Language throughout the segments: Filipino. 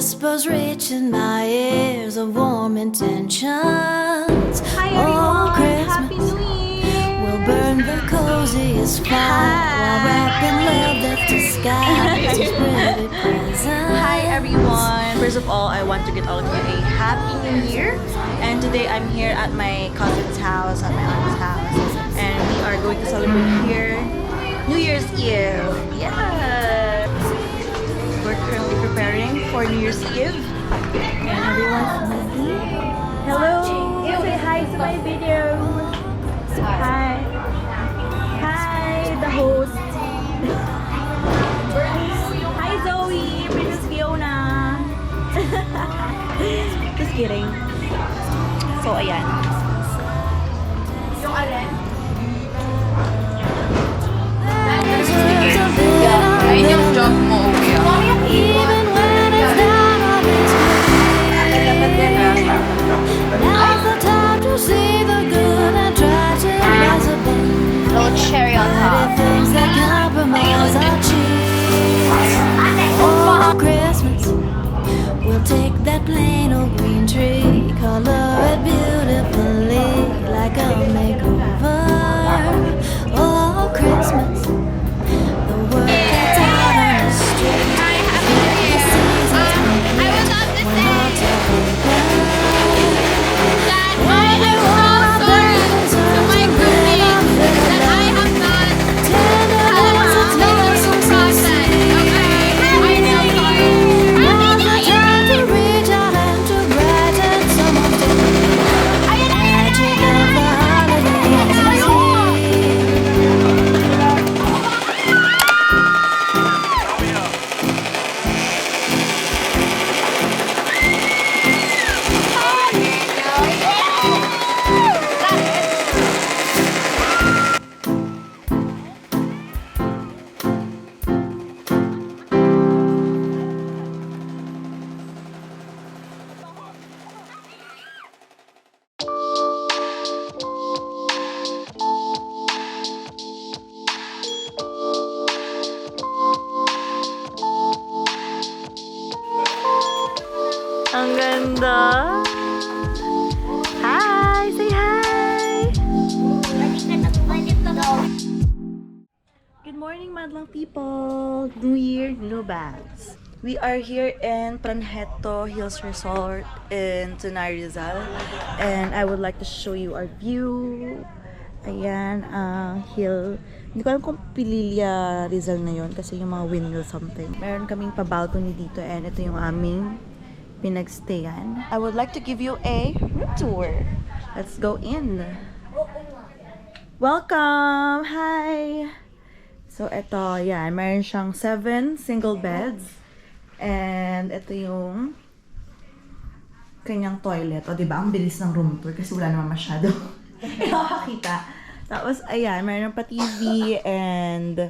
whispers reaching my ears of warm intentions. Hi everyone! Happy New Year! We'll burn the coziest fire while wrapping love that the sky is pretty present. Hi everyone! First of all, I want to get all of you a Happy New Year. And today I'm here at my cousin's house, at my aunt's house. And we are going to celebrate here New Year's Eve. Yeah! We're currently preparing for New Year's Eve. And everyone's hello! Say hi to my video! Hi! Hi, the host! Hi Zoe! Princess Fiona! Just kidding. So, ayan. Yung alin? Ayun yung job mo, okay. Even when it's down on its knees, now's the time to see the good and try to rise above. Little cherry on top. Things that compromise our cheeks. Oh, Christmas, we'll take that plain old green tree, color it beautifully like a makeover. Oh, Christmas, the word that's out on the street. I would love to say that I am so sorry to my groupmates that I have not helped them through the process. Okay, I am sorry. To reach out and to brighten someone's day. Magic of the holidays is here. Ang ganda! Hi! Say hi! Good morning, madlang people! New Year, new bags. We are here in Pranjetto Hills Resort in Tanay, Rizal. And I would like to show you our view. Ayan, ang hill. Hindi ko alam kung Pililya Rizal na yun kasi yung mga windmill something. Meron kaming pa-balcony dito and ito yung aming pinagstayan. I would like to give you a room tour. Let's go in. Welcome! Hi! So, ito, yan. Meron siyang 7 single beds. And ito yung kanyang toilet. O, diba? Ang bilis ng room tour kasi wala naman masyado. Nakakita. Tapos, ayan. Meron pa TV and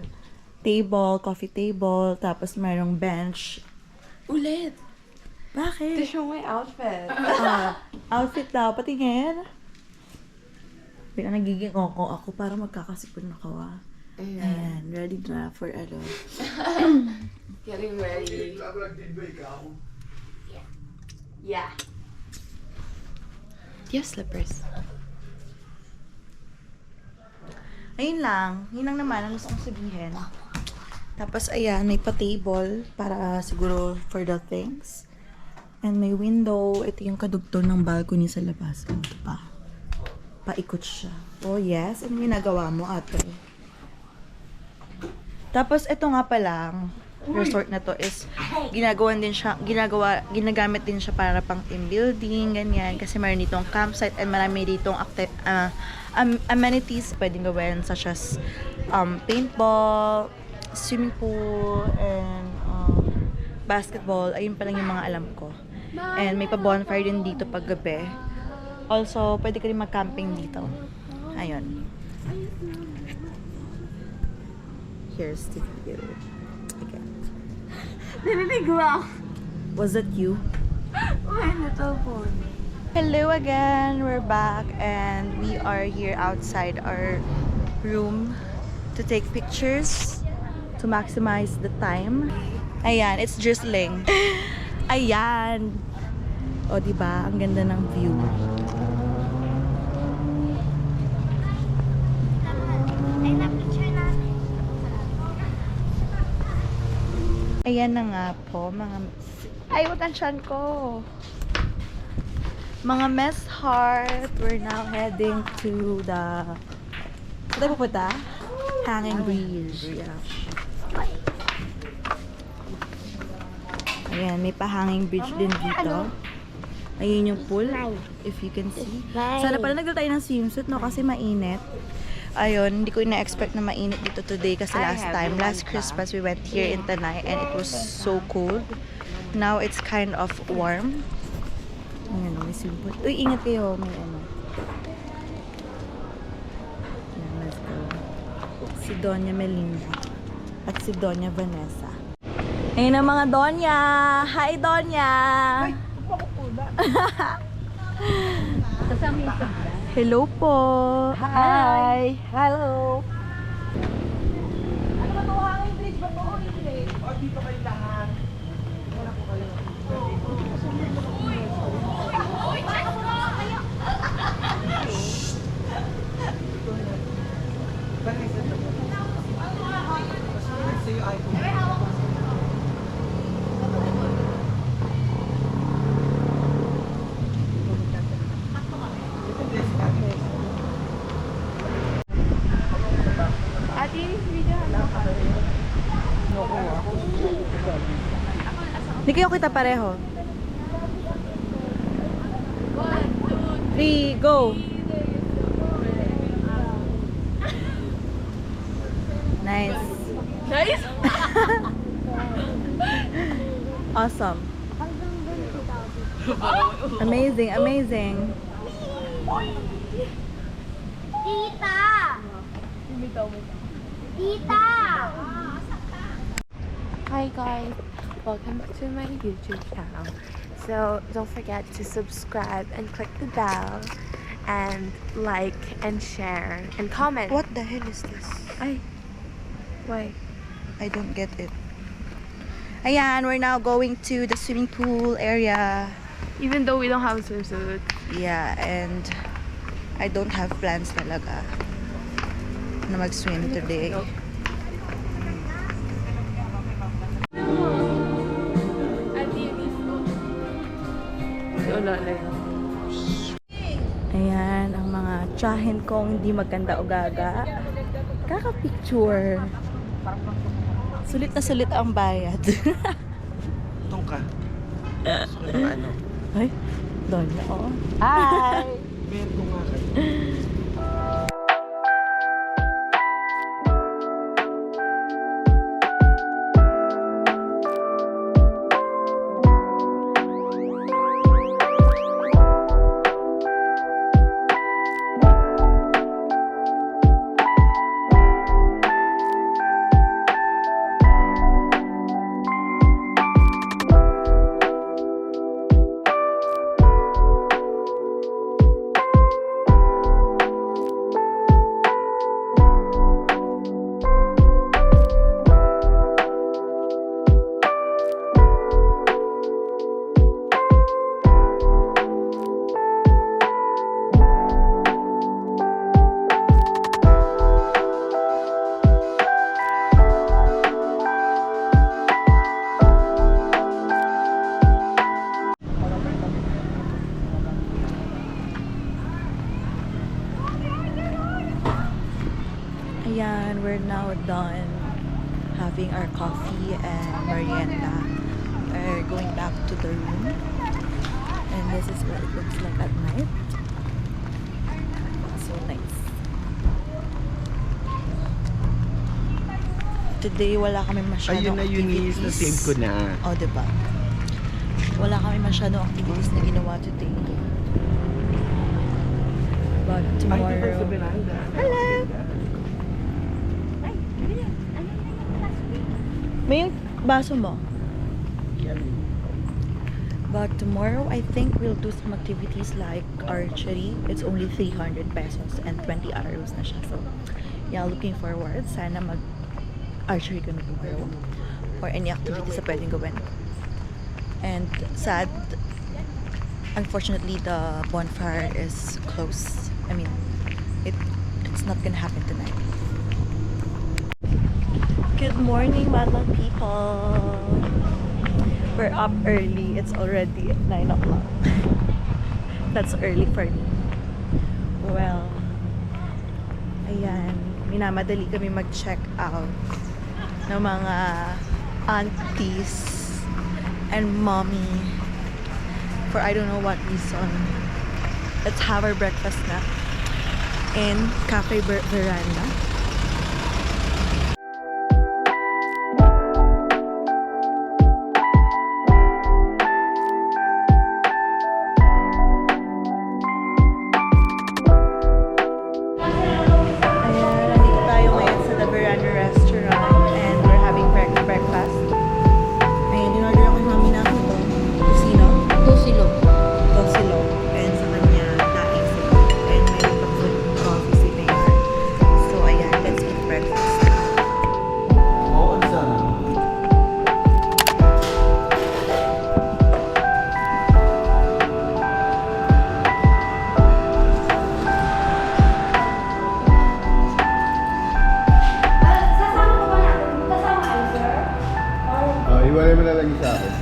table, coffee table. Tapos, merong bench. Ulit. Bakit? To show my outfit. Outfit daw. Patingin. Bigla nagiging ako para magkakasipon ako Ayan. Ready na for ano. Getting ready. Yeah. Do you have slippers? Ayun lang. Yun lang naman ang gusto kong sabihin. Tapos, ayan. May pa-table para siguro for the things. And may window. Ito yung kadugtong ng balcony sa labas. Ito pa. Paikot siya. Oh, yes. Ano ginagawa mo, ate? Tapos, ito nga palang resort na to is ginagamit din siya para pang team building, ganyan. Kasi meron ditong campsite and marami ditong amenities pwedeng gawin such as paintball, swimming pool, and basketball. Ayun pa lang yung mga alam ko. And may pa-bonfire din dito pag gabi. Also, pwede ka rin mag-camping dito. Ayun. Here's the view. Okay. Narinig mo. Was that you? My little phone. Hello again! We're back and we are here outside our room to take pictures to maximize the time. Ayan, it's drizzling. Ayan. O, diba? Ang ganda ng view. Ay, na-picture natin. Ayan na nga po, mga... Ay, watansyan ko! Mga mess heart, we're now heading to the... Saan tayo pupunta? Hanging Bridge. Yeah. Ayan, may pa-hanging bridge din dito. Ayun yung pool, if you can see. Sana pala nagdala tayo ng swimsuit, no? Kasi mainit. Ayun, hindi ko ina-expect na mainit dito today kasi last Christmas we went here in Tanay and it was so cold. Now it's kind of warm. Ayan, may swimming pool. Uy, ingat kayo, may ano. Ayan, let's go. Si Doña Melinda at si Doña Vanessa. Ayun ang mga Doña! Hi, Doña! Ay, hello po! Hi! Hello! Ano ba ito? Hanging bridge ba ito? O hindi? O, dito kayo lahat. Wala po kayo. Hindi kayo kita pareho. 3, go! Nice. Nice? Awesome. Amazing, amazing. Tita! Tita! Hi guys, welcome to my YouTube channel. So don't forget to subscribe and click the bell and like and share and comment. What the hell is this? Ay, why? I don't get it. Ayan, we're now going to the swimming pool area. Even though we don't have a swimsuit. Yeah, and I don't have plans talaga na mag-swim today. Ayan, ang mga tsahin kong hindi maganda o gaga. Kaka-picture. Sulit na sulit ang bayad. Itong ka. Gusto ko ng ano. Ay, doon na oh. Hi! Meron ko nga kayo. Ayan, we're now done having our coffee and merienda. We're going back to the room. And this is what it looks like at night. So nice. Today, wala kami masyadong Ayun na Eunice, na-save ko na. O, diba? Wala kami masyadong activities na ginawa today. But tomorrow... Hello! May yung baso mo? But tomorrow, I think we'll do some activities like archery. It's only 300 pesos and 20 arrows na siya. So, yeah, looking forward. Sana mag-archery kami tomorrow. Or any activities na pwedeng gawin. And sad, unfortunately, the bonfire is closed. I mean, it's not gonna happen tonight. Good morning, Madlang people. We're up early. It's already 9 o'clock. That's early for me. Well, ayan, minamadali kami mag-check out ng mga aunties and mommy for I don't know what reason. Let's have our breakfast na in Cafe Veranda. Iwalay mo na lang sa akin.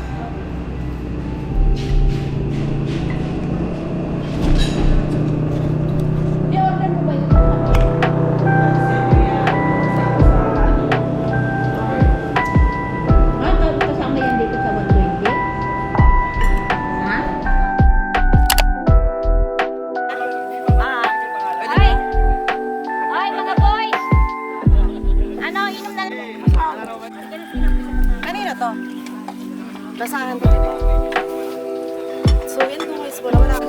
I-order mo ba yun? Kasama yan dito sa 120? Ha? Ay! Ay, mga boys! Ano, inom na lang. Kanina to? Basahan ko dito. So, yun kung is wala na.